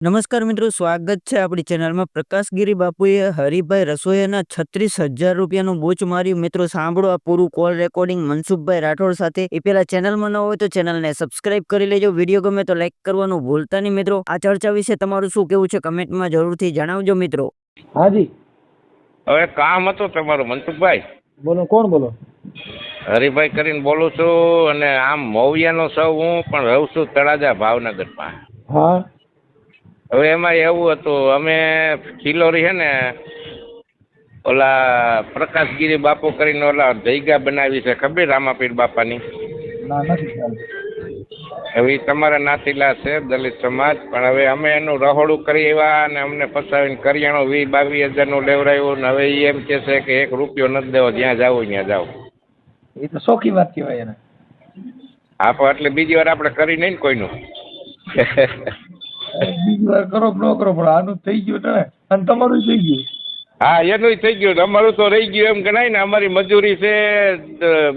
નમસ્કાર મિત્રો, સ્વાગત છે આપણી ચેનલમાં। પ્રકાશગીરી બાપુએ હરિભાઈ રસોઈયાના 36,000 રૂપિયાનું બૂચ માર્યું। મિત્રો સાંભળો આ પૂરું કોલ રેકોર્ડિંગ મનસુખભાઈ રાઠોડ સાથે। એ પેલા ચેનલમાં ન હોય તો ચેનલને સબસ્ક્રાઇબ કરી લેજો। વિડીયો ગમે તો લાઈક કરવાનું ભૂલતા નહીં મિત્રો। આ ચર્ચા વિશે તમારું શું કહેવું છે કમેન્ટમાં જરૂરથી જણાવજો મિત્રો। હાજી, હવે કામ હતું તમારું મનસુખભાઈ? બોલો, કોણ બોલો? હરિભાઈ કરીને બોલું છું અને આમ મૌયાનો સૌ હું પણ રહું છું તળાજા ભાવનગરમાં। હા, હવે એમાં એવું હતું, અમે ખિલોરી છે ને ઓલા પ્રકાશગીરી બાપુ કરીને ઓલા જગ્યા બનાવી છે, ખબર રામાપીર બાપાની? ના, નથી ખ્યાલ। હવે ઈ તમારા નાતીલા છે દલિત સમાજ, પણ હવે અમે એનું રહોડું કરી આવ્યા અને અમને ફસાવીને કરિયાણું 20-22 હજારનું લેવડાવ્યું ને હવે ઈ એમ કે છે કે 1 રૂપિયો નથી દેવો, જ્યાં જાવ ત્યાં જાવ। એ તો શોખી વાત કહેવાય એને। હા, પણ એટલે બીજી વાર આપણે કરી નહીં ને કોઈનું। બીજી વાર કરો કે ન કરો, પણ આનું થઈ ગયું ને, અને તમારું થઈ ગયું। હા, એનું થઈ ગયું, અમારું તો રહી ગયું એમ ગણાય ને। અમારી મજૂરી છે,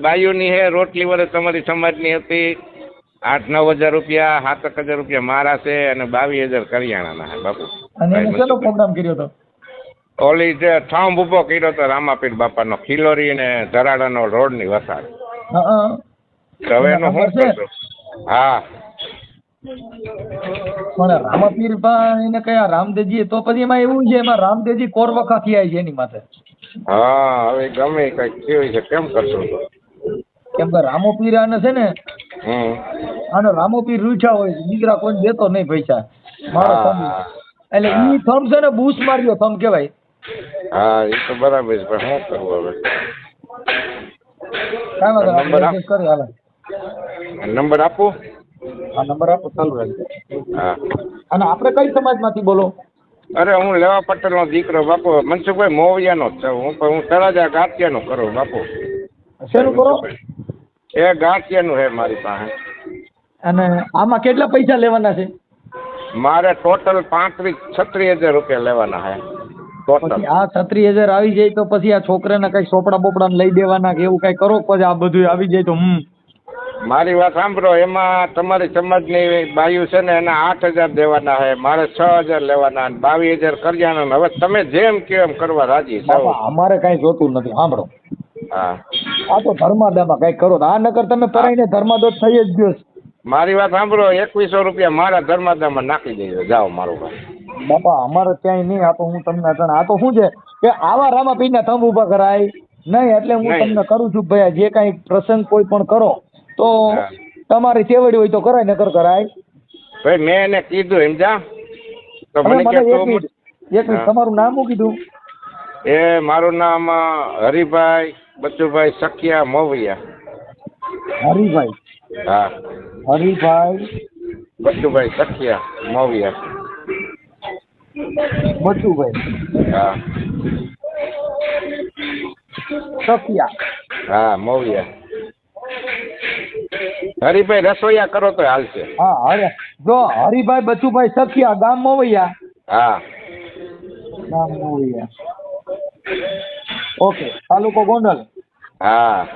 બાયુની છે, રોટલી વરસ તમારી સમાજની હતી 8-9 હજાર રૂપિયા, 7-8 હજાર રૂપિયા મારા છે અને 22 હજાર કરિયાણાના છે બાપુ। અને એને શેનો પ્રોગ્રામ કર્યો હતો? ઓલી જે થંભ ઊભો કર્યો હતો રામાપીર બાપાનો, ખિલોરી ને ધરાડાનો રોડની વસાડ। હા, હવે એનું શું કરશો? હા, પણ રામાપીર એને કયા રામદેવજી? તો પછી એમાં એવું છે, એમાં રામદેવજી કોરવખા થયા છે એની માથે। હા, હવે ગમે કંઈક થયું છે, કેમ કરશો તો? કેમ કે રામોપીર આને છે ને, આને રામોપીર રૂઠ્યા હોય છે, દીકરા કોઈ દેતો નહીં પૈસા મારો થંભ, હા એટલે ઈ થંભ છે ને બૂસ માર્યો થંભ કહેવાય। હા, એ તો બરાબર છે, પણ શું કરવું હવે? કાંઈ વાંધો નહીં, નંબર આપણે adjust કરી હાલે। નંબર આપો? આ નંબર આપો, ચાલુ રાખજો। હા, અને આપણે કઈ સમાજમાંથી બોલો? અરે હું લેવા પટેલનો દીકરો બાપુ, મનસુખભાઈ મોવિયાનો જ છું હું તળાજા ગાંઠિયાનું કરું બાપુ। શેનું કરો? એ ગાંઠિયાનું છે મારી પાસે। અને આમાં કેટલા પૈસા લેવાના છે? મારે ટોટલ 35-36 હજાર રૂપિયા લેવાના છે ટોટલ। પછી આ 36,000 આવી જાય તો પછી આ છોકરાને કઈ ચોપડા બોપડા લઈ દેવાના કે એવું કઈ કરો, પછી આ બધું આવી જાય તો મારી વાત સાંભળો, એમાં તમારી સમાજની બાયુ છે ને એના 8 હજાર દેવાના છે, મારે 6 હજાર લેવાના, 22 હજાર કરિયાણા। હવે તમે જેમ કે એમ કરવા રાજી છો। બાપા અમારે કઈ જોતું નથી, સાંભળો, હા, આ તો ધર્માદામાં કઈ કરો, આ નકર તમે પરાઈને ધર્માદોષ થઈ જ ગયો છે। મારી વાત સાંભળો, 2100 રૂપિયા મારા ધર્માદામાં નાખી દેજો, જાઓ મારું ભાઈ। બાપા અમારે ક્યાંય નહીં, આ તો હું તમને કહું, આ તો શું છે કે આવા રામાપીરના થંભ ઉભા કરાય નહીં, એટલે હું નહીં. તમને કરું છું ભાઈ, જે કાંઈ પ્રસંગ કોઈ પણ કરો તો હા. તમારી તેવડી હોય તો કરાય, નકર કરાય। ભાઈ મેં એને કીધું એમ જા તો હવે મને મને કે એક તું મિનિટ, હા. તમારું નામ શું કીધું? એ મારું નામ હરિભાઈ બચુભાઈ સખિયા મોવિયા। હરિભાઈ? હા, હરિભાઈ બચુભાઈ સખિયા મોવિયા। બચુભાઈ હા સખિયા? હા, મોવિયા। હરિભાઈ રસોઈયા કરો તો હાલશે। હા, અરે જો હરિભાઈ બચુભાઈ સખિયા, ગામ મોવૈયા? હા, ગામ મોવૈયા, ઓકે। તાલુકો ગોંડલ? હા,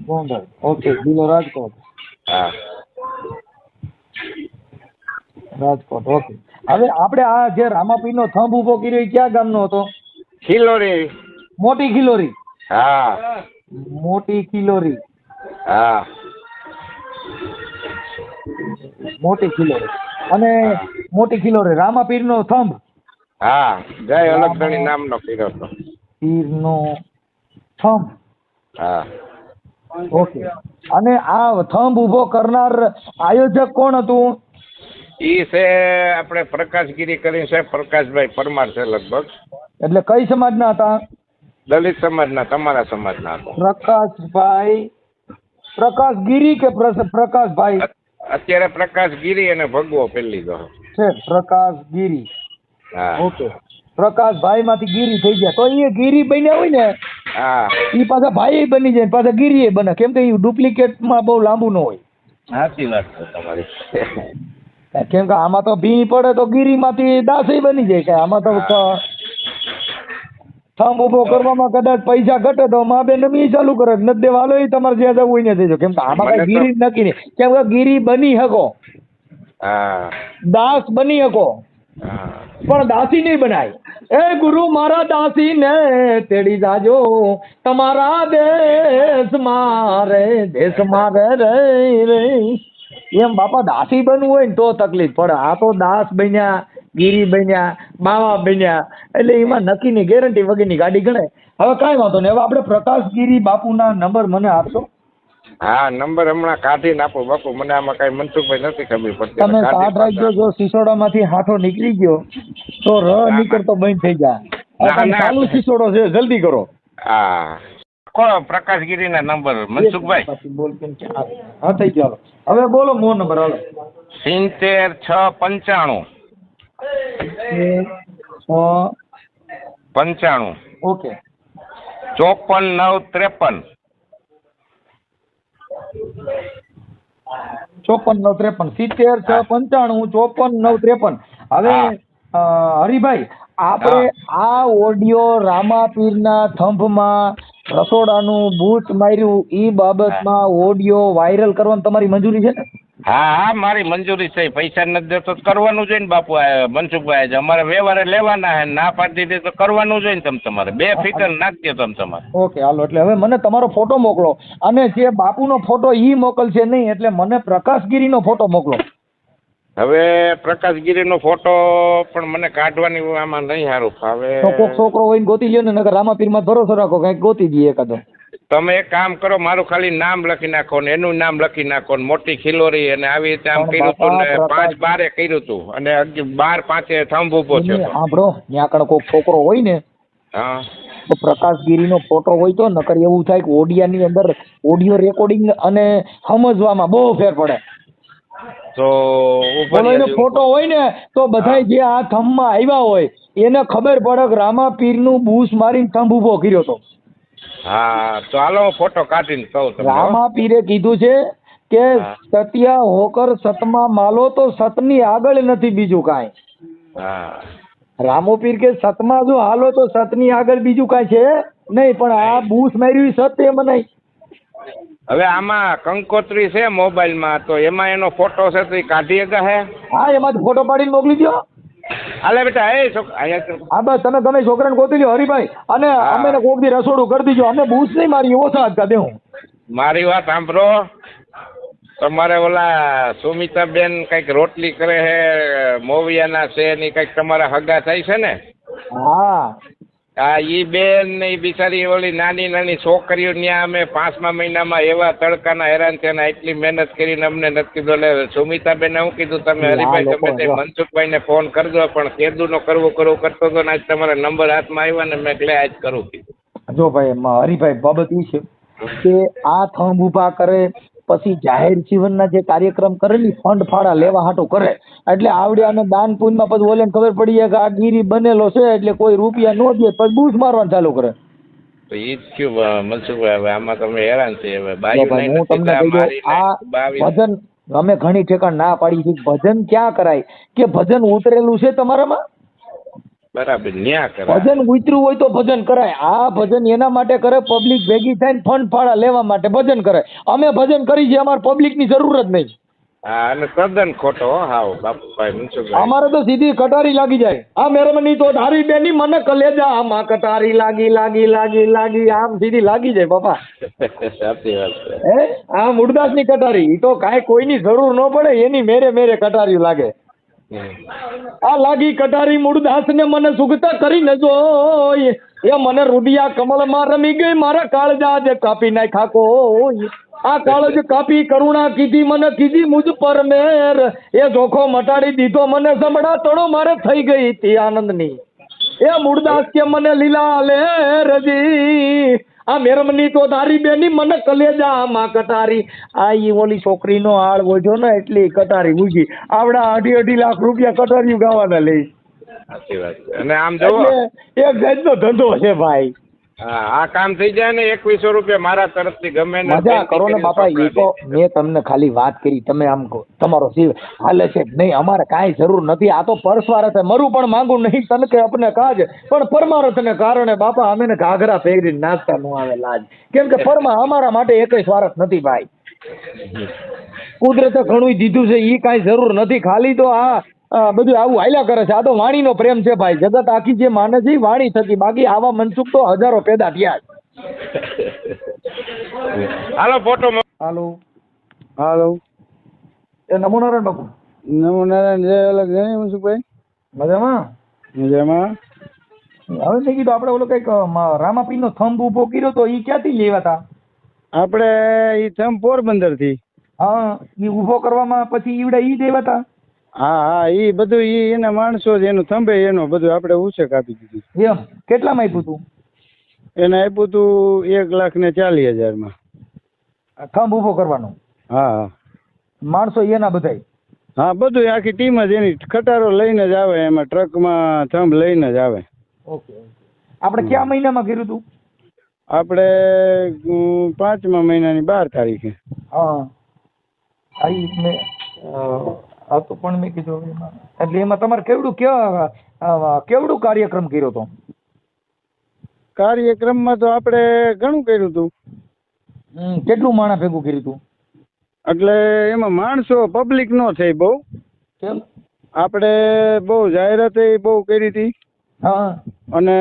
ગોંડલ, ઓકે। જિલ્લો રાજકોટ? હા, રાજકોટ, ઓકે। હવે આપણે આ જે રામાપીરનો થંભ ઉભો કર્યો એ ક્યાં ગામનો હતો? ખિલોરી। મોટી ખિલોરી? હા, મોટી ખિલોરી, હા, મોટી ખિલોરી। અને હા, મોટી ખિલોરી રામાપીરનો થંભ? હા, જય અલગધણી નામનો કર્યો હતો। પીરનો થંભ, હા, ઓકે। અને આ થંભ ઉભો કરનાર આયોજક કોણ હતું? ઈ છે આપણે પ્રકાશગીરી કરીને છે, પ્રકાશભાઈ પરમાર છે લગભગ। એટલે કઈ સમાજના હતા? દલિત સમાજના, તમારા સમાજના હતા। પ્રકાશભાઈ, પ્રકાશગીરી કે પ્રકાશભાઈ? અત્યારે પ્રકાશગીરી અને ભગવો પેલી લીધો છે પ્રકાશગીરી, હા, ઓકે। પ્રકાશભાઈ માંથી ગીરી થઈ ગયા તો એ ગીરી બન્યા હોય ને હા, એ પાછા ભાઈ બની જાય, પાછા ગીરી બને, કેમ કે એ ડુપ્લિકેટમાં બહુ લાંબુ ન હોય। સાચી વાત છે તમારી। કેમ કે આમાં તો ભી પડે તો ગીરીમાંથી દાસી બની જાય, કે આમાં તો થંભ ઉભો કરવામાં કદાચ પૈસા ઘટે તો મા બેન મી ચાલુ કરે, નથી દેવા હાલો એ તમારે જ્યાં જવું હોય ને દેજો, કેમ કે આમાં કઈ મને તો ગીરી નક્કી નહીં, કેમ કે ગીરી બની શકો। હા દાસ બની શકો હા પણ દાસી નહીં બનાય. એ ગુરુ મારા દાસી ને તેડી જાજો તમારા દેશમાં રે રે એમ બાપા દાસી બનવું હોય ને તો તકલીફ પડે. આ તો દાસ બન્યા, ગીરી બન્યા, બાવા બન્યા એટલે એમાં નક્કીની ગેરંટી વગરની ગાડી ગણાય. હવે કાંઈ વાંધો નહીં. હવે આપણે પ્રકાશગીરી બાપુના નંબર મને આપશો? હા નંબર હમણાં કાઢીને આપો બાપુ, મને આમાં કઈ મનસુખભાઈ નથી ખબર પડતી. તમે કાઢી કાઢ રાખજો. જો સિસોડામાંથી હાથો નીકળી ગયો તો નીકળતો બંધ થઈ જાય. ના, ના. ચાલુ સિસોડો છે, જલ્દી કરો. હા કોણ પ્રકાશગીરીના નંબર મનસુખભાઈ? પછી બોલ કેમ કે હા થઈ ગયો. હવે બોલો મો નંબર હાલો. 70 6 95 ઓકે 54 9 53 54 9 53 70 6 95 54 9 53. હવે હરિભાઈ આપણે આ ઓડિયો રામાપીરના થંભમાં રસોડાનું બૂટ માર્યું ઈ બાબતમાં ઓડિયો વાયરલ કરવાની તમારી મંજૂરી છે ને? હા હા મારી મંજૂરી છે. પૈસા નથી દેતો તો કરવાનું જોઈએ ને બાપુ. આ મનસુખભાઈ અમારે વ્યવહારે લેવાના હે, ના પાડી દીધી તો કરવાનું જોઈએ ને. તમારે બે ફિકર નાખજો તમારે. ઓકે હાલો. એટલે હવે મને તમારો ફોટો મોકલો અને જે બાપુનો ફોટો ઈ મોકલશે નહીં, એટલે મને પ્રકાશગીરીનો ફોટો મોકલો. હવે પ્રકાશગીરીનો ફોટો પણ મને કાઢવાની આમાં નહીં સારું ફાવે. તો કોક છોકરો હોય ને ગોતી લ્યો ને, નકર રામાપીરમાં ભરોસો રાખો કંઈક ગોતી દઈએ એકાદો. તમે એક કામ કરો, મારું ખાલી નામ લખી નાખો ને એનું નામ લખી નાખો ને મોટી ખિલોરી અને આવી રીતે આમ કર્યું હતું ને 5 12 કર્યું હતું અને 12 5 થંભ ઉભો છે. સાંભળો, ત્યાં આગળ કોક છોકરો હોય ને હા તો પ્રકાશગીરીનો ફોટો હોય તો નકર એવું થાય કે ઓડિયાની અંદર ઓડિયો રેકોર્ડિંગ અને સમજવામાં બહુ ફેર પડે. તો બોલો એનો ફોટો હોય ને તો બધાય જે આ થંભમાં આવ્યા હોય એને ખબર પડે કે રામાપીરનું બૂસ મારીને થંભ ઉભો કર્યો હતો. હા તો હાલો હું ફોટો કાઢીને કહું તમને. રામાપીરે કીધું છે કે સત્યા હોકર સતમાં માલો તો સતની આગળ નથી બીજું કાંઈ. હા રામોપીર કે સતમાં જો હાલો તો સતની આગળ બીજું કાંઈ છે નહીં, પણ આ બૂસ માર્યું સત એમ નહીં. હવે આમાં કંકોત્રી છે મોબાઈલમાં, તો એમાં એનો ફોટો છે તો એ કાઢી શકા હે? હા એમાંથી ફોટો પાડીને મોકલી દો. હાલે બેટા એ અહીંયા હા બસ તમે ગમે છોકરાને ગોતી લ્યો હરિભાઈ, અને અમે કોક દી રસોડું કરી દીજો. અમે બૂસ નહીં મારી ઓછા જ દે. હું મારી વાત સાંભળો. તમારે ઓલા સુમિતાબેન કઈક રોટલી કરે છે મોવિયાના છે ની કઈક તમારા હગા થાય છે ને? હા હા ઈ બેન ને ઈ બિચારી ઓલી નાની નાની છોકરીઓ ત્યાં અમે 5મા મહિનામાં એવા તડકાના હેરાન થયા ને એટલી મહેનત કરીને અમને નથી કીધું. એટલે સુમિતાબેન હું કીધું તમે હરિભાઈ તમે તે મનસુખભાઈને ફોન કરજો, પણ કેદું નો કરવું કરતો હતો ને આજ તમારા નંબર હાથમાં આવ્યા ને મેં એટલે આજ કરું કીધું. જો ભાઈ હરિભાઈ બાબત એ છે કે આ થંભ ઉભા કરે પછી જાહેર જીવનના જે કાર્યક્રમ કરે ને ફંડ ફાળા લેવા હાટું કરે, એટલે આવડ્યાને દાન પુણ્યમાં પછી ઓલેને ખબર પડી જાય કે આ ગીરી બનેલો છે એટલે કોઈ રૂપિયા ન દે પછી બૂસ મારવાનું ચાલુ કરે. તો ઈ જ થયું મનસુખભાઈ. હવે આમાં તમે હેરાન છે. હવે હું તમને કહી દઉં, આ ભજન અમે ઘણી ઠેકાણ ના પાડી છે. ભજન ક્યાં કરાય કે ભજન ઉતરેલું છે તમારામાં? બરાબર ન્યા કરે. ભજન ઉતર્યું હોય તો ભજન કરાય. આ ભજન એના માટે કરે પબ્લિક ભેગી થાય ને ફંડ ફાળા લેવા માટે ભજન કરે. અમે ભજન કરી છે, અમારે પબ્લિકની જરૂર જ નહીં. હા અને તદ્દન ખોટો હાવ બાપુભાઈ મનસુખભાઈ. અમારે તો સીધી કટારી લાગી જાય. આ મેરમની તો ધારી બેની મને કલેજા આમાં કટારી લાગી લાગી લાગી લાગી આમ સીધી લાગી જાય બાપા. સાચી વાત છે. આ મુરદાસની કટારી ઈ તો કાંઈ કોઈની જરૂર ન પડે, એની મેરે મેરે કટારી લાગે. આ લાગી કટારી મૂળદાસ ને મને સુગતા કરી ન જોય, એ મને રુદિયા કમળમાં રમી ગઈ મારા કાળજા જે કાપી નાખ્યા કોઈ. આ કાળજ કાપી કરુણા કીધી મને કીધી મુજ પર મેર, એ જોખો મટાડી દીધો મને સંભળા તણો મારે થઈ ગઈ તી આનંદની. એ મૂળદાસ કે મને લીલા લે રજી, આ મેરમની તો ધારી બેની મને કલેજા માં કટારી. આ ઈ ઓલી છોકરીનો હાળ વોજો ને એટલી કટારી ઉગી. આવડા 2.5 લાખ રૂપિયા કટારીઓ ગાવાના લઈ. સાચી વાત છે. અને આમ જોવો એક જાતનો ધંધો છે ભાઈ. હા આ કામ થઈ જાય ને 2100 રૂપિયા મારા તરફથી ગમે ને મજા કરો ને બાપા. એ તો મેં તમને ખાલી વાત કરી, તમે આમ કહો તમારો જીવ હાલે છે નહીં, અમારે કાંઈ જરૂર નથી. આ તો પરસ્વારથ મરું પણ માંગુ નહીં તન કે અપને કાજ, પણ પરમારથને કારણે બાપા અમે ઘાઘરા પહેરીને નાચતા ન આવે લાજ. કેમ કે પરમા અમારા માટે એકેય સ્વાર્થ નથી ભાઈ. કુદરતે ઘણું દીધું છે ઈ કાંઈ જરૂર નથી. ખાલી તો આ બધું આવું હાલ્યા કરે છે. આ તો વાણીનો પ્રેમ છે ભાઈ. જગત આખી જે માને છે ઈ વાણી થકી. બાકી આવા મનસુખ તો હજારો પેદા થયા છે. હાલો ફોટો હાલો, હાલો, એ નમો નારાયણ બાપુ. નમો નારાયણ. જય અલગ જય મનસુખભાઈ. મજામાં? મજામાં. હવે મેં કીધું આપણે ઓલો કંઈક રામાપીરનો થંભ ઊભો કર્યો તો ઈ ક્યાંથી લેવા હતા? આપણે ઈ થમ પોરબંદર થી. હા, ઈ ઊભો કરવામાં પછી ઈવડે ઈ દેવા હતા. હા હા, ઈ બધું ઈ એના માણસો જ એનું થંભે એનો બધું આપણે ઉછેક આપી દીધું. એમ કેટલામાં આપ્યું તું? એને આપ્યું તું 1,40,000 માં. થંભ ઊભો કરવાનો? હા હા માણસો એના બધાય? હા, બધું આખી ટીમ જ એની. ખટારો લઈને જ આવે, એમાં ટ્રકમાં થંભ લઈને જ આવે. ઓકે. આપણે કયા મહિનામાં કર્યું તું? આપણે 5મા મહિનાની 12 તારીખે. હા, આઈ મેં આ તો પણ મેં કીધું એમાં એટલે એમાં તમારે કેવડું કાર્યક્રમ કર્યો તો? કાર્યક્રમમાં તો આપણે ઘણું કર્યું હતું. કેટલું માણસ ભેગું કર્યું તું? એટલે એમાં માણસો પબ્લિક નો થઈ બહુ. કેમ? આપણે બહુ જાહેરાત બહુ કરી હતી. હા. અને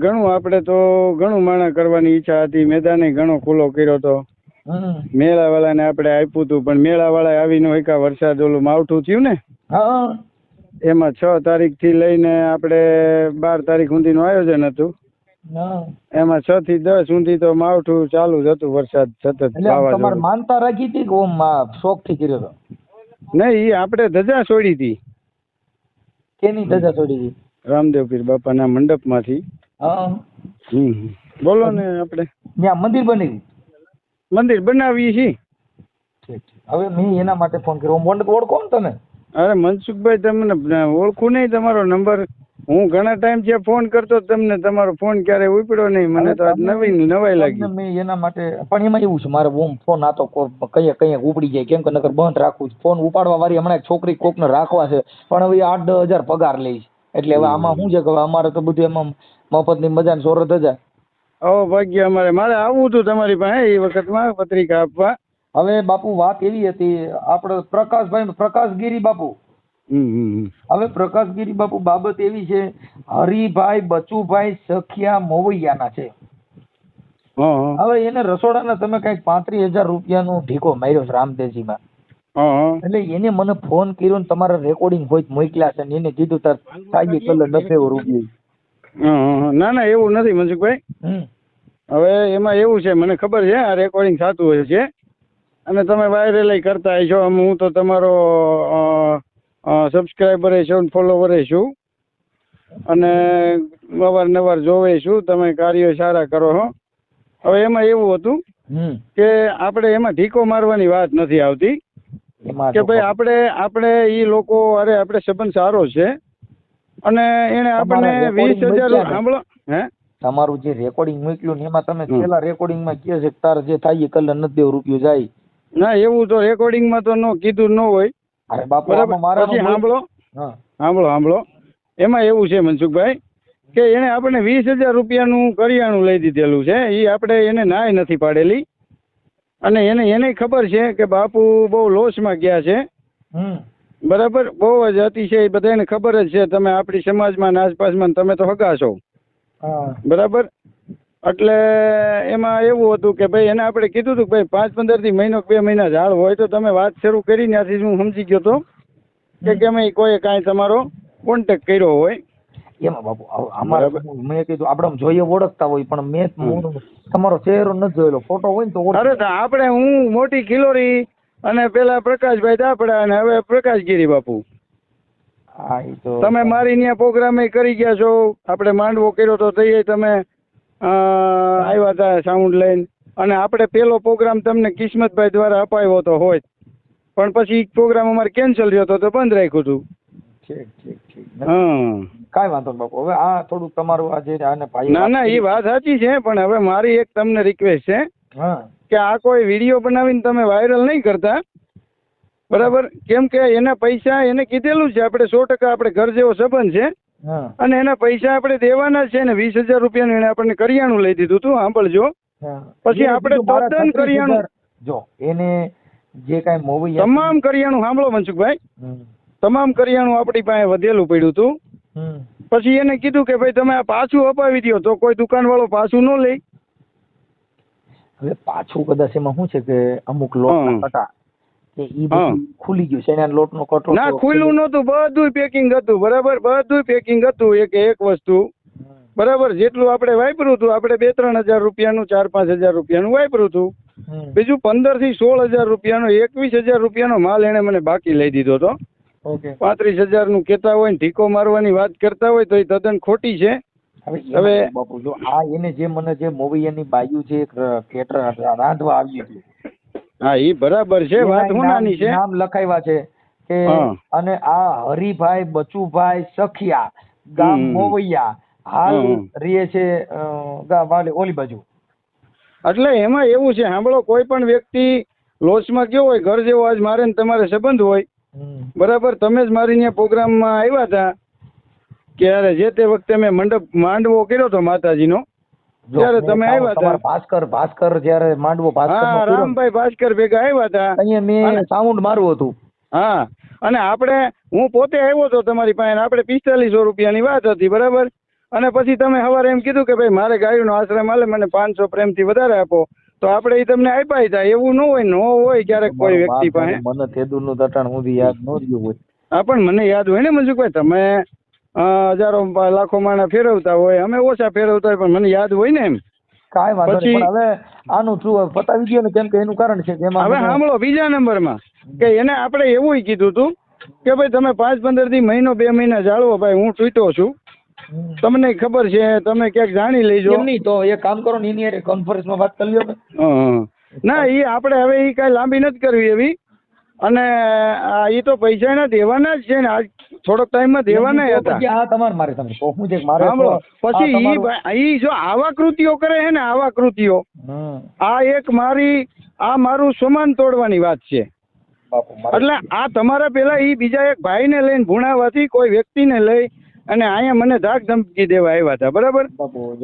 ઘણું આપણે તો ઘણું માણા કરવાની ઈચ્છા હતી. મેદાને ઘણો ખુલ્લો કર્યો હતો. મેળાવાળાને આપણે આપ્યું હતું, પણ મેળાવાળા આવી ન શક્યા. વરસાદ ઓલું માવઠું થયું ને, હા. એમાં 6 તારીખથી લઈને આપણે 12 તારીખ સુધીનું આયોજન હતું. એમાં 6 થી 10 સુધી તો માવઠું ચાલુ જ હતું. વરસાદ સતત. તમારે માનતા રાખી હતી કે ઓમ શોખ થી કર્યો હતો? નહીં, એ આપણે ધજા છોડી હતી. કેની ધજા છોડી હતી? રામદેવ પીર બાપાના મંડપમાંથી. હા. બોલો ને. આપણે ત્યાં મંદિર બન્યું? મંદિર બનાવીએ છીએ. હવે મેં એના માટે ફોન કર્યો. ઓળખો ને તમે? અરે મનસુખભાઈ, તમને ઓળખું નહીં. તમારો નંબર હું ઘણા ટાઈમ થી ફોન કરતો તમને. તમારો ફોન ક્યારે ઉપડ્યો નહીં. મને તો આજ નવાઈ લાગી. મેં એના માટે પણ એમાં એવું છે મારે ફોન આ તો કઈ ઉપડી જાય. કેમ કે નકર બંધ રાખું છું. ફોન ઉપાડવા વાળી હમણાં એક છોકરી કોકને રાખવા છે, પણ હવે 8-10 હજાર પગાર લે છે. એટલે હવે આમાં શું છે કે અમારે તો બધું એમાં મફતની મજા ને સોરત હજાર. ઓ ભાગ્ય. મારે આવવું હતું તમારી પાસે એ વખતમાં પત્રિકા આપવા. હવે બાપુ વાત એવી હતી, આપણે પ્રકાશગીરી બાપુ. હવે પ્રકાશગીરી બાપુ બાબત એવી છે, હરિભાઈ બચુભાઈ સખિયા મોવૈયાના છે. હવે એને રસોડાના તમે કઈક 35,000 રૂપિયાનો ઢીકો માર્યો છે રામદેવજીમાં. એટલે એને મને ફોન કર્યો ને તમારા રેકોર્ડિંગ હોય મોકલ્યા છે ને એને કીધું તાર સાગી કલર 90 રૂપિયા. ના એવું નથી મનસુખભાઈ. હવે એમાં એવું છે, મને ખબર છે આ રેકોર્ડિંગ થતું હોય છે અને તમે વાયરલ કરતા હશો. હું તો તમારો સબસ્ક્રાઈબર છું, ફોલોવર છું અને અવારનવાર જોવે છું. તમે કાર્યો સારા કરો છો. હવે એમાં એવું હતું કે આપણે એમાં ઢીકો મારવાની વાત નથી આવતી કે ભાઈ આપણે ઈ લોકો અરે આપણે સંબંધ સારો છે અને એને આપણને 20,000 સાંભળો. તમારું જે રેકોર્ડિંગ મોકલ્યું ને એમાં તમે છેલ્લા રેકોર્ડિંગમાં કહે છે કે તાર જે થાય એ કલર 90 રૂપિયા જાય. ના, એવું તો રેકોર્ડિંગમાં તો નો કીધું ન હોય. અરે બાપુ પછી સાંભળો. એમાં એવું છે મનસુખભાઈ કે એને આપણે 20,000 રૂપિયાનું કરિયાણું લઈ દીધેલું છે. એ આપણે એને નાય નથી પાડેલી અને એને ખબર છે કે બાપુ બહુ લોસમાં ગયા છે. બરાબર, બહુ જ અતિશય બધાને ખબર જ છે. તમે આપણી સમાજમાં આસપાસમાં તમે તો હગા છો. બરાબર, એટલે એમાં એવું હતું કે ભાઈ એને આપણે કીધું હતું કે ભાઈ 5-15 થી મહિનો 2 મહિના ઝાડ હોય તો તમે વાત શરૂ કરી. ત્યાંથી હું સમજી ગયો હતો કે કેમ કોઈ કાંઈ તમારો કોન્ટેક્ટ કર્યો હોય. એમાં બાપુ અમારે મેં કીધું આપણે જોઈએ ઓળખતા હોય પણ મેં તમારો ચહેરો નથી જોયેલો. ફોટો હોય ને તો અરે આપણે હું મોટી ખિલોરી અને પેલા પ્રકાશભાઈ દાપડા અને હવે પ્રકાશગીરી બાપુ. તમે મારી ત્યાં પ્રોગ્રામે કરી ગયા છો. આપણે માંડવો કર્યો તો તઈએ તમે આવ્યા હતા સાઉન્ડ લઈને અને આપણે પેલો પ્રોગ્રામ તમને કિસ્મતભાઈ દ્વારા અપાયો તો હોય પણ પછી પ્રોગ્રામ અમારે કેન્સલ થયો તો બંધ રાખ્યું હતું. કાંઈ વાંધો બાપુ. હવે આ થોડું તમારું આજે આને ભાઈ ના એ વાત સાચી છે પણ હવે મારી એક તમને રિક્વેસ્ટ છે કે આ કોઈ વિડીયો બનાવીને તમે વાયરલ નહીં કરતા. બરાબર, કેમ કે એના પૈસા એને કીધેલું છે આપણે 100% આપણે ઘર જેવો સંબંધ છે અને એના પૈસા આપણે દેવાના છે ને 20,000 રૂપિયાનું એને આપણને કરિયાણું લઈ દીધું હતું. સાંભળજો, પછી આપણે તદ્દન કરિયાણું જો એને જે કાંઈ મોવી તમામ કરિયાણું સાંભળો મનસુખભાઈ, તમામ કરિયાણું આપણી પાસે વધેલું પડ્યું હતું. પછી એને કીધું કે ભાઈ તમે આ પાછું અપાવી દો, તો કોઈ દુકાનવાળો પાછું ન લે. હવે પાછું કદાચ એમાં શું છે કે અમુક લોટના કટા કે ઈ બધું ખુલી ગયું છે, એના લોટનો કટો ના ખુલ્લું નહોતું, બધું પેકિંગ હતું બરાબર, બધું પેકિંગ હતું એક વસ્તુ બરાબર. જેટલું આપણે વાપર્યું હતું, આપણે 2-3 હજાર રૂપિયાનું 4-5 હજાર રૂપિયાનું વાપર્યું હતું. બીજું 15 થી 16 હજાર રૂપિયાનો 21 હજાર રૂપિયાનો માલ એને મને બાકી લઈ દીધો હતો. 35 હજારનું કહેતા હોય ને ઢીકો મારવાની વાત કરતા હોય તો એ તદ્દન ખોટી છે. હવે બાપુ જો આ એને જે મને જે મોવી એની બાયુ છે કેટર રાંધવા આવી હતી, હા એ બરાબર છે, વાત હોનાની છે, નામ લખાવ્યા છે કે અને આ હરિભાઈ બચુભાઈ સખિયા ગામ મોવૈયા હાલ રહે છે ઓલી બાજુ. એટલે એમાં એવું છે, સાંભળો, કોઈ પણ વ્યક્તિ લોસમાં ગયો હોય, ઘર જેવો આજ મારે ને તમારે સંબંધ હોય બરાબર, તમે જ મારી ત્યાં પ્રોગ્રામમાં આવ્યા હતા ત્યારે જે તે વખતે મેં મંડપ માંડવો કર્યો હતો માતાજીનો, ત્યારે તમે આવ્યા હતા. ભાસ્કર જયારે માંડવો હા રામભાઈ ભાસ્કર ભેગા આવ્યા હતા, અહીંયા મેં સાઉન્ડ મારવું હતું. હા, અને હું પોતે આવ્યો હતો તમારી પાસે, આપણે 4500 રૂપિયાની વાત હતી બરાબર. અને પછી તમે સવારે એમ કીધું કે ભાઈ મારે ગાયોનો આશ્રમ હાલે, મને 500 પ્રેમથી વધારે આપો, તો આપણે એ તમને આપ્યા હતા. એવું ન હોય ક્યારેક કોઈ વ્યક્તિ પાસે. મને તેદુરનું તટાણ સુધી યાદ ન રહ્યું હોય. હા પણ મને યાદ હોય ને મનસુખભાઈ, તમે હજારો લાખો માણા ફેરવતા હોય, અમે ઓછા ફેરવતા હોય, પણ મને યાદ હોય ને એમ. કાંઈ વાંધો નહીં, પણ હવે આનું શું પતાવી દો ને, કેમ કે એનું કારણ છે કે એમાં હવે સાંભળો બીજા નંબરમાં કે એને આપણે એવું કીધું હતું કે ભાઈ તમે 5-15 દી મહિનો 2 મહિના જાળવો, ભાઈ હું તૂટ્યો છું, તમને ખબર છે, તમે ક્યાંક જાણી લેજો. એમ નહીં તો એક કામ કરો ને, એની કોન્ફરન્સમાં વાત કરી લ્યો. ના એ આપણે હવે એ કાંઈ લાંબી નથી કરવી એવી, અને એ તો પૈસા એના દેવાના જ છે ને, આજ થોડોક ટાઈમમાં દેવાના હતા. હા તમારે મારે તમે હું જે મારે પછી ઈ જો આવા કૃત્યો કરે છે ને, આવા કૃત્યો, આ મારું સમાન તોડવાની વાત છે. એટલે આ તમારા પેલા ઈ બીજા એક ભાઈને લઈને ભુણાવાથી કોઈ વ્યક્તિને લઈ અને અહીંયા મને ધાક ધમકી દેવા આવ્યા હતા બરાબર.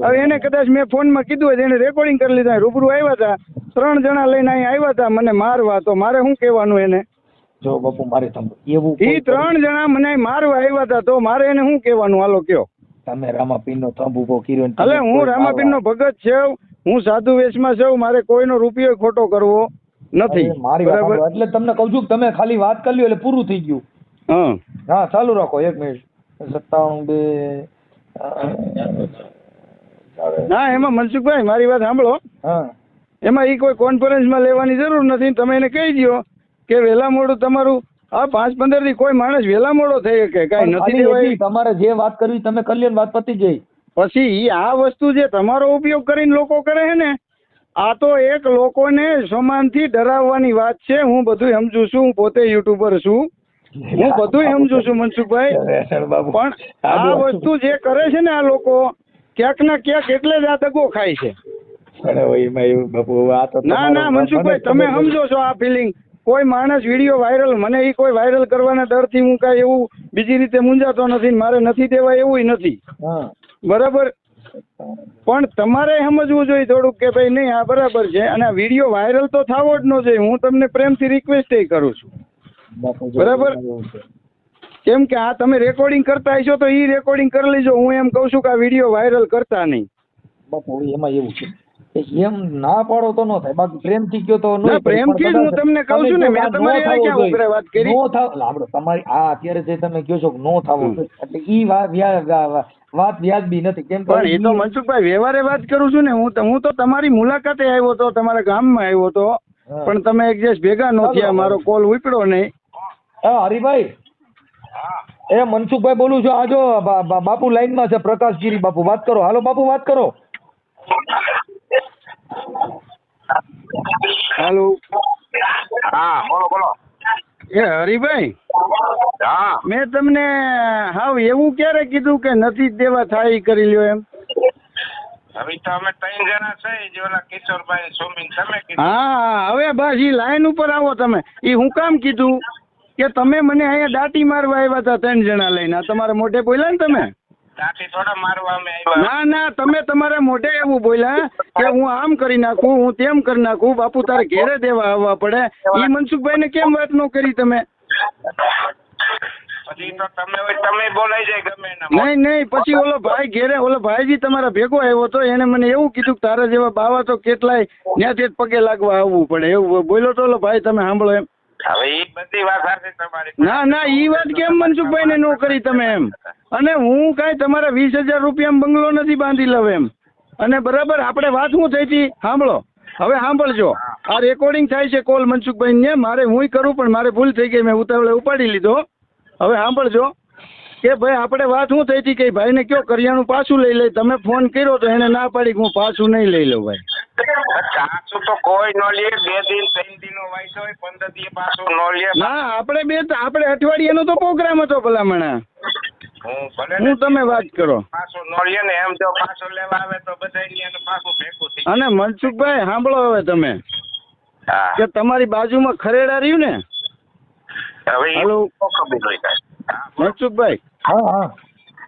હવે એને કદાચ મેં ફોનમાં કીધું હોય, એને રેકોર્ડિંગ કરી લીધા, રૂબરૂ આવ્યા હતા, 3 જણા લઈને અહીંયા આવ્યા હતા મને મારવા, તો મારે શું કહેવાનું એને? જો બાપુ મારે એવું ઈ 3 જણા મને મારવા આવ્યા હતા, તો મારે એને શું કહેવાનું? હાલો કયો. તમે રામાપીરનો થંભ ઉભો કર્યો. એટલે હું રામાપીરનો ભગત છું, હું સાધુ વેશમાં છું, મારે કોઈનો રૂપિયો ખોટો કરવો નથી બરાબર. એટલે તમને કહું છું કે તમે ખાલી વાત કરી લ્યો એટલે પૂરું થઈ ગયું. હા ચાલુ રાખો 1 મિનિટ. 97 ના એમાં મનસુખભાઈ મારી વાત સાંભળો, એમાં ઈ કોઈ કોન્ફરન્સમાં લેવાની જરૂર નથી. તમે એને કહી દો કે વહેલા મોડું તમારું આ 5-15 દી કોઈ માણસ વહેલા મોડો થઈ શકે, કાંઈ નથી દેવાય. તમારે જે વાત કરવી તમે કરી લ્યો, વાત પતી જાય. પછી આ વસ્તુ જે તમારો ઉપયોગ કરીને લોકો કરે છે ને, આ તો એક લોકોને સમાનથી ડરાવવાની વાત છે. હું બધું સમજુ છું, હું પોતે યુટ્યુબર છું, હું બધું સમજુ છું મનસુખભાઈ, પણ આ વસ્તુ જે કરે છે ને આ લોકો ક્યાંક ના ક્યાંક એટલે જ આ દગો ખાય છે. ના મનસુખભાઈ તમે સમજો છો આ ફિલિંગ. કોઈ માણસ વિડીયો વાયરલ, મને એ કોઈ વાયરલ કરવાના ડરથી હું કાંઈ એવું બીજી રીતે મૂંઝાતો નથી, મારે નથી દેવા એવું નથી બરાબર. પણ તમારે સમજવું જોઈએ થોડુંક કે ભાઈ નહીં આ બરાબર છે, અને આ વિડીયો વાયરલ તો થવો જ ન જોઈએ. હું તમને પ્રેમથી રિક્વેસ્ટ કરું છું બરાબર, કેમ કે આ તમે રેકોર્ડિંગ કરતા હશો તો એ રેકોર્ડિંગ કરી લેજો. હું એમ કહું છું કે આ વિડીયો વાયરલ કરતા નહીં. બાપુ એમાં એવું છે એમ ના પાડો તો ન થાય, બાકી પ્રેમથી કયો તો ના, પ્રેમથી જ હું તમને કહું છું ને, મેં તમારી હારે ક્યાં ઉભરે વાત કરી. નો થાવ લાબડો તમારી આ અત્યારે જે તમે કહો છો નો થાવો, એટલે ઈ વાત વ્યાજબી નથી. કેમ કે એ તો મનસુખભાઈ વ્યવહારે વાત કરું છું ને, હું તો તમારી મુલાકાતે આવ્યો તો, તમારા ગામમાં આવ્યો તો, પણ તમે એડજસ્ટ ભેગા ન થયા, મારો કોલ ઉપડ્યો નહીં. હરિભાઈ એ મનસુખભાઈ બોલું છું. આ જો બાપુ લાઈનમાં છે, પ્રકાશગીરી બાપુ, વાત કરો. હાલો બાપુ વાત કરો. હાલો. હા બોલો. એ હરિભાઈ, હા મેં તમને હાવ એવું ક્યારે કીધું કે નથી દેવા થાય કરી લ્યો એમ? હવે તો અમે 3 જણા છે, જે ઓલા કિશોરભાઈ સોમીન તમે કીધું. હા હવે બસ ઈ લાઈન ઉપર આવો તમે. ઈ હું કામ કીધું કે તમે મને અહીંયા દાટી મારવા આવ્યા હતા 3 જણા લઈને, આ તમારા મોઢે બોલ્યા ને તમે. ત્યાંથી થોડા મારવા અમે આવ્યા. ના ના, તમે તમારા મોઢે એવું બોલ્યા કે હું આમ કરી નાખું, હું તેમ કરી નાખું, બાપુ તારે ઘેરે દેવા આવવા પડે. ઈ મનસુખભાઈને કેમ વાત ન કરી તમે? પછી તો તમે બોલાઈ જાય ગમે એના. નહીં નહીં, પછી ઓલો ભાઈ ઘેરે, ઓલો ભાઈજી તમારા ભેગો આવ્યો તો એને મને એવું કીધું કે તારા જેવા બાવા તો કેટલાય ત્યાંથી જ પગે લાગવા આવવું પડે, એવું બોલ્યો તો ઓલો ભાઈ. તમે સાંભળો એમ. હવે એ બધી વાત સાચી તમારી. ના ના, ઈ વાત કેમ મનસુખભાઈને નો કરી તમે એમ? અને હું કાંઈ તમારા 20,000 રૂપિયામાં બંગલો નથી બાંધી લઉં એમ. અને બરાબર આપણે વાત શું થઈ હતી સાંભળો. હવે સાંભળજો, આ રેકોર્ડિંગ થાય છે કોલ મનસુખભાઈને. મારે હુંય કરું પણ મારે ભૂલ થઈ ગઈ, મેં ઉતાવળે ઉપાડી લીધો. હવે સાંભળજો કે ભાઈ આપણે વાત શું થઈ હતી કે ભાઈને કયો કરિયાણું પાછું લઈ લે. તમે ફોન કર્યો તો એને ના પાડી કે હું પાછું નહીં લઈ લઉં ભાઈ. પાછું તો કોઈ ન લે. 2 દિન 3 દિનનો વાયદો હોય, 15 દી પાછું ન લે. ના, આપણે અઠવાડિયાનો તો પ્રોગ્રામ હતો ભલામણા. હું તમે વાત કરો. પાછું ન લે ને એમ જો પાછું લેવા આવે તો બધા પાછું ભેગું થઈ. અને મનસુખભાઈ સાંભળો હવે તમે હા. કે તમારી બાજુમાં ખરેડા રહ્યું ને. હવે હાલો ખબર હોય. મનસુખભાઈ, હા હા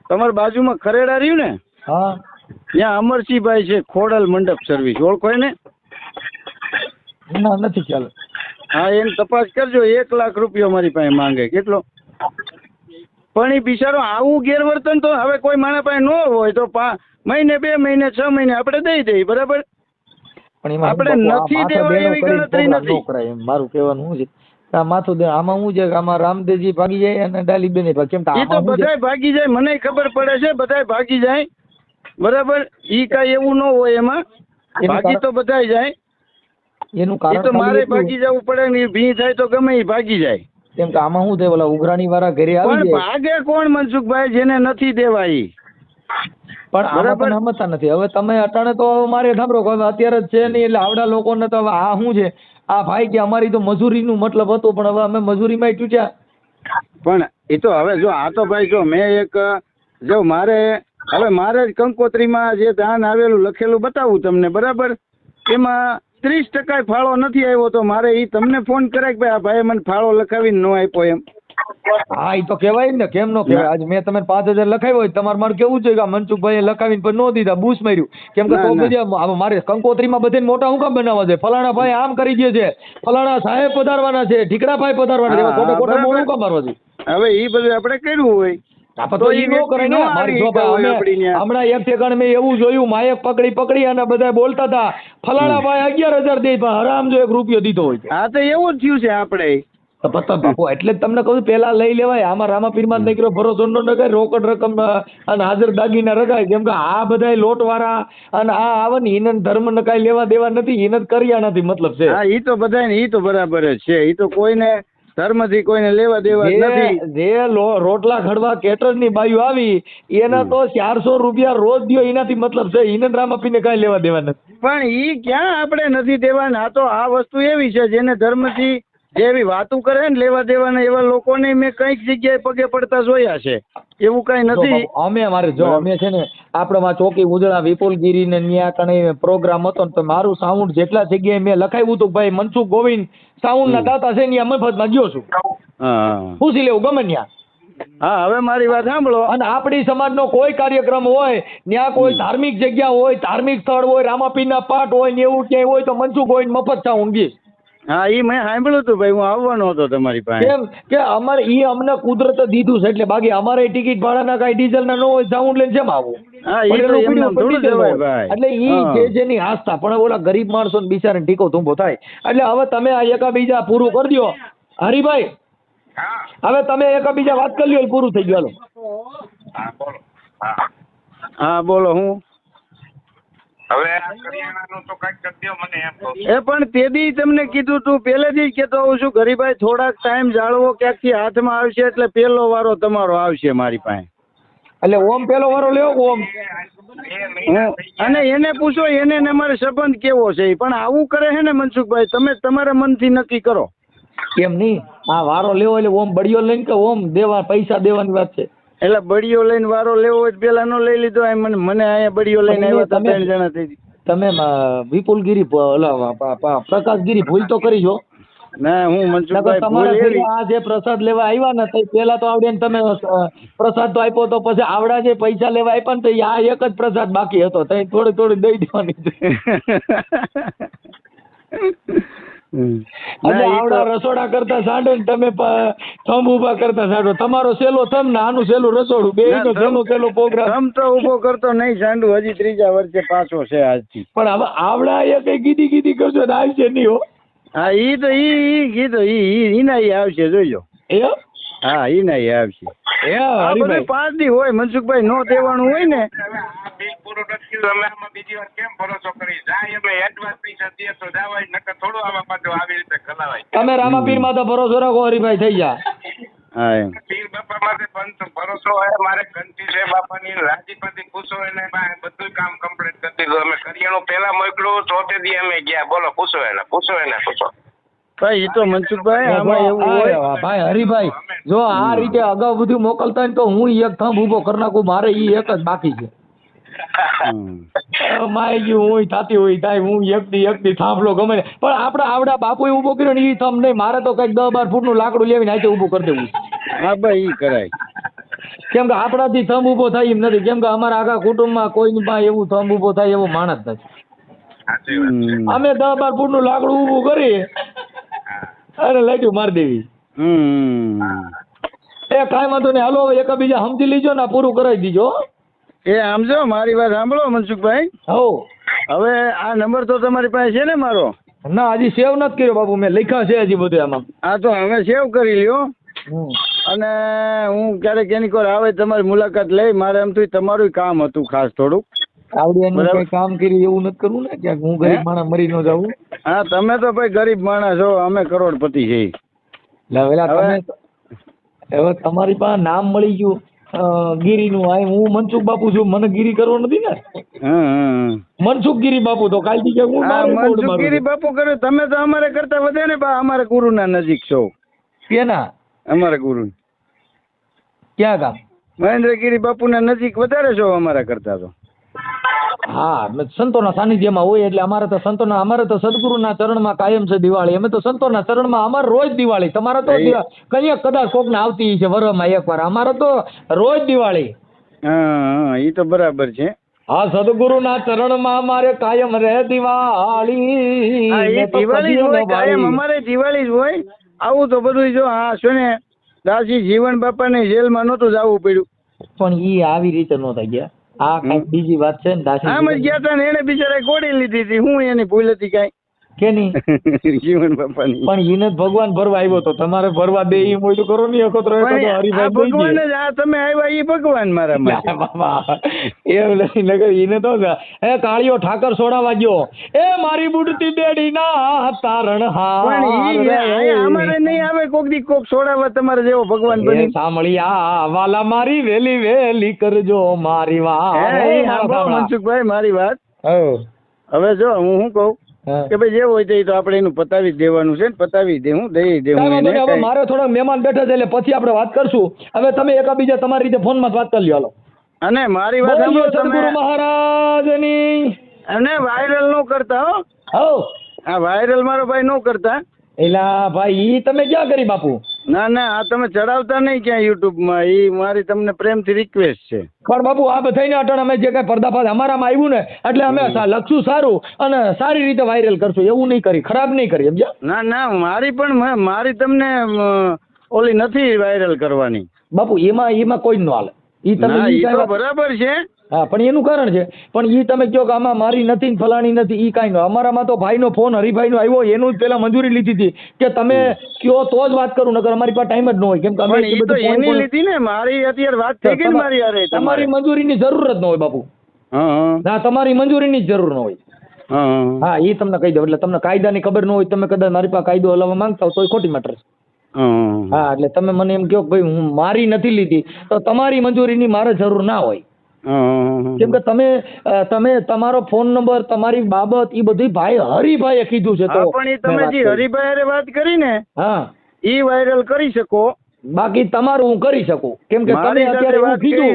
તમારી બાજુમાં ખરેડા રહ્યું ને, હા. ત્યાં અમરસિંહભાઈ છે, ખોડલ મંડપ સર્વિસ, ઓળખો ને? ના, નથી ખ્યાલ. હા, એને તપાસ કરજો. 1 લાખ રૂપિયા મારી પાસે માંગે. કેટલો? પણ એ બિચારો આવું ગેરવર્તન તો હવે કોઈ મારા પાસે ન હોય તો મહિને 2 મહિને 6 મહિને આપણે દઈ દઈએ, બરાબર? પણ એમાં આપણે નથી દેવા એવી ગણતરી નથી. મારું કહેવાનું શું છે, આ માથું દે આમાં શું છે કે આમાં રામદેવજી ભાગી જાય અને ડાલીબેન ભાગી. કેમ એ તો બધાય ભાગી જાય, મને ખબર પડે છે, બધાય ભાગી જાય, બરાબર? ઈ કાંઈ એવું ન હોય એમાં. ભાગી તો બધાય જાય. એનું એ તો કારણ મારે ભાગી જવું પડે ને, એ ભી થાય તો ગમે એ ભાગી જાય. કેમ કે આમાં શું થાય, ઓલા ઉઘરાણી વાળા ઘરે આવી પણ જાય. ભાગે કોણ મનસુખભાઈ? જેને નથી દેવા ઈ. પણ આમાં બરાબર. તમે સમજતા નથી. હવે તમે અટાણે તો મારે સાંભળો કે હવે અત્યારે જ છે નહીં, એટલે આવડા લોકોને તો હવે આ શું છે, આ ભાઈ કે અમારી તો મજૂરીનું મતલબ હતું, પણ હવે અમે મજૂરીમાં તૂટ્યા. પણ એ તો હવે જો આ તો ભાઈ જો મેં એક જો મારે જ કંકોત્રીમાં જે દાન આવેલું લખેલું બતાવું તમને, બરાબર? એમાં 30% ફાળો નથી આવ્યો, તો મારે એ તમને ફોન કરાય કે ભાઈ આ ભાઈ મને ફાળો લખાવીને ન આપ્યો એમ. હા, એ તો કહેવાય ને, કેમ નો કહેવાય? આજ મેં તમે 5,000 લખાવ્યો હોય, તમારે મારે કેવું છે કે મનસુખભાઈ લખાવીને પણ ન દીધા, બૂસ માર્યું. કેમ કે તો બધા મારે કંકોત્રીમાં બધે મોટા હું કામ બનાવવા છે, ફલાણા ભાઈ આમ કરી દે છે, ફલાણા સાહેબ પધારવાના છે, ઠીકડા ભાઈ પધારવાના છે, ખોટા ખોટા મોડું કામ મારવા છે. હવે એ બધું આપણે કર્યું હોય તો ઈ નો કરે ને. મારી જો હમણાં એક ઠેકાણે મેં એવું જોયું, માયક પકડી અને બધા બોલતા હતા ફલાણા ભાઈ 11,000 દે, પણ હરામ જો 1 રૂપિયો દીધો હોય. હા, તો એવું જ થયું છે આપણે. એટલે જ તમને કહું પેલા લઈ લેવાય. આમાં રામાપીરમાં નીકળ્યો ભરોસો ન રખાય, રોકડ રકમ અને હાજર દાગીના રખાય. કેમ કે આ બધા લોટ વાળા અને આ આવે ને એને ધર્મ ને કઈ લેવા દેવા નથી, એને કર્યા નથી મતલબ છે. હા, ઈ તો બધાને ઈ તો બરાબર જ છે. ઈ તો કોઈને ધર્મથી કોઈને લેવા દેવા નથી. જે રોટલા ખડવા કેટર ની બાયુ આવી એના તો 400 રૂપિયા રોજ દ્યો, એનાથી મતલબ છે, એને રામાપીને કઈ લેવા દેવા નથી. પણ ઈ ક્યાં આપણે નથી દેવાના. આ તો આ વસ્તુ એવી છે જેને ધર્મથી જેવી વાતું કરે ને લેવા દેવાના, એવા લોકોને મેં કઈક જગ્યાએ પગે પડતા જોયા છે. એવું કઈ નથી. અમે છે ને આપડે ચોકી ઉજળા વિપુલગીરી ને ન્યા કણે પ્રોગ્રામ હતો ને, તો મારું સાઉન્ડ જેટલા જગ્યાએ મેં લખાવ્યું હતું ભાઈ મનસુખ ગોવિંદ સાઉન્ડ ના દાતા છે ત્યાં મફતમાં ગયો છું. પૂછી લેવું ગમે ત્યાં. હા, હવે મારી વાત સાંભળો. અને આપણી સમાજનો કોઈ કાર્યક્રમ હોય, ત્યાં કોઈ ધાર્મિક જગ્યા હોય, ધાર્મિક સ્થળ હોય, રામાપીરના પાઠ હોય ને એવું ક્યાંય હોય તો મનસુખ ગોવિંદ મફત સાઉન્ડ ગઈ. હા, ઈ મેં સાંભળ્યું હતું ભાઈ, હું આવવાનો હતો તમારી પાસે. કેમ કે અમારે ઈ અમને કુદરતે દીધું છે, એટલે બાકી અમારે ટિકિટ ભાડાના કઈ ડીઝલ ના ન હોય, સાઉન્ડ લઈને જેમ આવું. હા, ઈ તો એમને થોડું જવાય ભાઈ. એટલે ઈ જે જેની આસ્થા, પણ ઓલા ગરીબ માણસો ને બિચારાને ટીકો ધૂંભો થાય. એટલે હવે તમે આ એકાબીજા પૂરું કરી દો હરિભાઈ. હવે તમે એકાબીજા વાત કરી લ્યો, પૂરું થઈ ગયું. હા, બોલો. હું હવે આ કરિયાણાનું તો કઈક કરી દો મને એમ કહું. એ પણ તે દી તમને કીધું તું, પહેલેથી જ કહેતો હોઉં છું ગરીભાઈ, થોડાક ટાઈમ જાળવો, ક્યાંકથી હાથમાં આવશે એટલે પેલો વારો તમારો આવશે મારી પાસે. એટલે ઓમ પેલો વારો લેવો ઓમ. અને એને પૂછો, એને ને અમારે સંબંધ કેવો છે. પણ આવું કરે છે ને મનસુખભાઈ, તમે તમારા મનથી નક્કી કરો. કેમ નહીં, આ વારો લેવો એટલે ઓમ બળિયો લઈને કે ઓમ દેવા પૈસા દેવાની વાત છે. એટલે બળિયો લઈને વારો લેવો હોય પેલા નો લઈ લીધો. મને અહીંયા બળિયો લઈને આવ્યા હતા 3 જણા થઈ. તમે વિપુલગીરી પ્રકાશગીરી ભૂલ તો કરી છો. ના હું નકર મનસુખભાઈ તમારા ભૂલ ઘરે એવી આ જે પ્રસાદ લેવા આવ્યા ને તો પેલા તો આવડે ને તમે પ્રસાદ તો આપ્યો તો પછી આવડા જે પૈસા લેવા આપ્યા ને તો ઈ આ એક જ પ્રસાદ બાકી હતો તો થોડી થોડી દઈ દેવાની છે. ના, એટલે ઈ આવડા તો રસોડા કરતા સાંડો ને તમે થંભ ઉભા કરતા સાંડો તમારો સેલો થંભ ને આનું સેલું રસોડું બે નો સેલો સેલો પ્રોગ્રામ. તમ તો ઉભો કરતો નહીં સાંડુ, હજી ત્રીજા વર્ષે પાછો છે આજથી. પણ હવે આવડા એ કઈ ગીધી ગીધી કરશો તો આવશે નહીં હો. હા ઈ તો ઈ કીધું ઈના ઈ આવશે જોજો. એ હા ઈના ઈ આવશે. એ આ બધું હરીભાઈ 5 દી હોય મનસુખભાઈ, નો દેવાનું હોય ને. આ બિલ પૂરું નથી થયું, અમે આમાં બીજી વાર કેમ ભરોસો કરી જાય અમે એડવાન્સ પૈસા દઈએ તો જવાય, નકર થોડું આમાં પાછું આવી રીતે ખલાવાય. તમે રામાપીર માં તો ભરોસો રાખો હરીભાઈ થઈ જા. હા એમ. પીર બાપા માટે પણ ભરોસો હોય, મારે કંઠી છે બાપાની, રાજીપાથી પૂછો એને બધું કામ કમ્પ્લીટ કરી દીધું. અમે કરિયાણું પહેલા મોકલું, ચોથે દી અમે ગયા. બોલો પૂછો એને પૂછો. ભાઈ એ તો મનસુખભાઈ આમાં એવું હોય. ભાઈ હરીભાઈ જો આ રીતે અગાઉ બધું મોકલતા હોય ને તો હું એક થંભ ઉભો કરી નાખું, મારે ઈ એક જ બાકી છે. માય ગયું હું થાતી હોય થાય, હું એકદી થાંભલો ગમે ને. પણ આપડા આવડા બાપુએ ઉભો કર્યો ને ઈ થંભ નહીં, મારે તો કઈક 10-12 ફૂટનું લાકડું લેવીને આચે ઉભું કરી દેવું. હા ભાઈ ઈ કરાય. કેમ કે આપણાથી થંભ ઉભો થાય એમ નથી, કેમ કે અમારા આખા કુટુંબમાં કોઈની પાસે એવું થંભ ઉભો થાય એવો માણસ નથી. અમે 10-12 ફૂટનું લાકડું ઉભું કરી અરે લાઈટું મારી દેવી. એ કાંઈ વાંધો નહીં, હાલો હવે એકબીજા સમજી લીજો ને પૂરું કરાવી દીજો. એ આમ જો મારી વાત સાંભળો મનસુખભાઈ. હો હવે આ નંબર તો તમારી પાસે છે ને મારો? ના હજી સેવ નથી કર્યો બાપુ, મેં લખ્યા છે હજી બધું આમાં. હા તો હવે સેવ કરી લ્યો અને હું ક્યારેક એની કોર આવે તમારી મુલાકાત લઈ. મારે એમ તો તમારું કામ હતું ખાસ થોડુંક. આવડી એનું કઈ કામ કર્યું એવું નથી કરવું ને, ક્યાંક હું ગરીબ માણસ મરી ન જાઉં. હા તમે તો ભાઈ ગરીબ માણસ છો, અમે કરોડપતિ છીએ. હવે તમારી પાસે નામ મળી ગયું ગીરીનું, આ હું મનસુખ બાપુ છું, મને ગીરી કરવો નથી ને. મનસુખ ગીરી બાપુ તો કાલથી કે હું મનસુખગીરી બાપુ કર્યું. તમે તો અમારે કરતા વધે ને બા, અમારે ગુરુના નજીક છો. કેના? અમારા ગુરુ ક્યાં ગામ? મહેન્દ્રગીરી બાપુના નજીક વધારે છો અમારા કરતા તો. હા સંતોના સાનિધ્યમાં હોય એટલે અમારે તો સદગુરુના ચરણમાં કાયમ છે દિવાળી. અમે તો સંતોના ચરણમાં અમારે રોજ દિવાળી. તમારે તો કઈ કદાચ કોકને આવતી છે વરમાં એકવાર, અમારે તો રોજ દિવાળી. હા એ તો બરાબર છે. હા સદગુરુના ચરણમાં અમારે કાયમ રહે દિવાળી. દિવાળી હોય કાયમ, અમારે દિવાળી જ હોય. આવું તો બધું જો આ શું ને દાસી જીવન બાપાને જેલમાં નહોતું જવું પડ્યું. પણ ઈ આવી રીતે નહોતા ગયા. આ કઈક બીજી વાત છે ને. દાસી આમ જ ગયા હતા ને, એને બિચારા ગોળી લીધી હતી. હું એની ભૂલ હતી કઈ કેની? જીવન બાપાની. પણ એને ભગવાન ભરવા આવ્યો તો તમારે ભરવા દે એમ હોય તો કરો નહીં. અખતરો ભગવાન જ આ તમે આવ્યા એ ભગવાન મારા માટે. એને તો એ કાળિયો ઠાકર છોડાવા ગયો, એ મારી બુડતી બેડી ના તારણ અમારે નહીં આવે કોક દી કોક છોડાવવા તમારે જેવો ભગવાન બની. સાંભળી આ વાલા મારી વેલી વેલી કરજો મારી વાત. મનસુખભાઈ મારી વાત હવે જો હું શું કહું કે ભાઈ જે હોય તે તો આપણે એનું પતાવી દેવાનું છે ને, પતાવી દે હું દઈ દેવું. મારે થોડા મહેમાન બેઠા છે એટલે પછી આપણે વાત કરશું. હવે તમે એકબીજા તમારી રીતે ફોનમાં વાત કરી લ્યો. અને મારી વાત સદગુરુ મહારાજની. અને વાયરલ નો કરતા હો. હા વાયરલ મારો ભાઈ નો કરતા. એલા ભાઈ ઈ તમે ક્યાં કરી બાપુ? ના આ તમે ચડાવતા નહીં ક્યાં યુટ્યુબ માં. ઈ મારી તમને પ્રેમથી રિક્વેસ્ટ છે. પણ બાપુ આ બધાને અટણ અમે જે કઈ પર્દાફાશ અમારામાં આવ્યું ને એટલે અમે લખશું સારું અને સારી રીતે વાયરલ કરશું. એવું નહીં કરી, ખરાબ નહીં કરી. સમજ્યા? ના મારી પણ મારી તમને ઓલી નથી વાયરલ કરવાની બાપુ. એમાં કોઈ નો હાલે. ઈ તમે બરાબર છે. હા પણ એનું કારણ છે. પણ ઈ તમે કહો કે આમાં મારી નથી ફલાણી નથી, ઈ કાંઈ નો. અમારામાં તો ભાઈનો ફોન હરિભાઈનો આવ્યો, એનું જ પેલા મંજૂરી લીધી હતી કે તમે કયો તો જ વાત કરું, નકર અમારી પાસે ટાઈમ જ ન હોય. કેમ કે અમે એની લીધી ને મારી અત્યારે વાત થઈ ગઈ ને મારી યારે. તમારી મંજૂરીની જરૂર જ ન હોય બાપુ. ના તમારી મંજૂરીની જ જરૂર ન હોય. હા ઈ તમને કહી દઉં. એટલે તમને કાયદાની ખબર ન હોય, તમે કદાચ મારી પાસે કાયદો હલાવવા માંગતા હો તો એ ખોટી મેટર છે. હા એટલે તમે મને એમ કહો કે ભાઈ હું મારી નથી લીધી તો તમારી મંજૂરીની મારે જરૂર ના હોય. કેમ કે તમે તમારો ફોન નંબર, તમારી બાબત એ બધી ભાઈ હરિભાઈએ કીધું છે. તો પણ તમે જે હરિભાઈ વાત કરી ને હા ઈ વાયરલ કરી શકો, બાકી તમારું હું કરી શકું. કેમ કે તમે અત્યારે એવું કીધું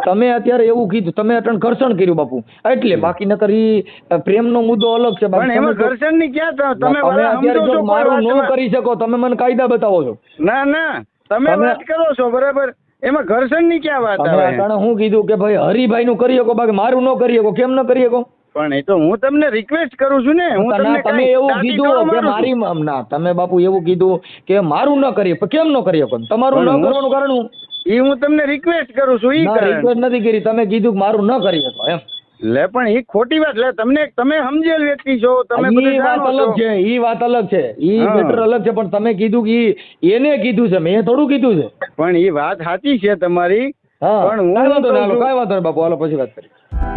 તમે અત્યારે એવું કીધું, તમે અટણ ઘર્ષણ કર્યું બાપુ, એટલે બાકી નકર ઈ પ્રેમનો મુદ્દો અલગ છે. પણ એમાં ઘર્ષણ ની ક્યાં તમે તમે અત્યારે સમજો જો છો મારું કોઈ ન વાતમાં? કરી શકો, તમે મને કાયદા બતાવો છો. ના ના તમે તમે- વાત કરો છો બરાબર, એમાં ઘર્ષણ ની ક્યાં વાત તમે આવે? અટાણે હું કીધું કે ભાઈ હરિભાઈ નું કરી શકો, બાકી મારું ન કરી શકો. કેમ ન કરી શકો? પણ એ તો હું તમને રિક્વેસ્ટ કરું છું ને, હું ના, તમને તમે કાંઈ એવું દાંતી કીધું થોડો કે મારું છું. મારી ના, તમે બાપુ એવું કીધું કે મારું ન કરી શકો. કેમ ન કરી શકો? તમારું પણ ન હું- કરવાનું કારણ હું? ઈ હું તમને રિક્વેસ્ટ કરું છું ઈ ના, કારણ. રિક્વેસ્ટ નથી કરી, તમે કીધું કે મારું ન કરી શકો એમ. લે પણ ઈ ખોટી વાત, લે તમને તમે સમજેલ વ્યક્તિ છો, તમે બધું ઈ વાત જાણો અલગ છો. છે, ઈ વાત અલગ છે, ઈ હા. મેટર અલગ છે, પણ તમે કીધું કે એને કીધું છે, મેં થોડું કીધું છે. પણ ઈ વાત સાચી છે તમારી, હા, પણ હું કાંઈ વાંધો કહું નહીં, હાલો, છું- કાંઈ વાંધો નહીં બાપુ, હાલો પછી વાત કરીએ.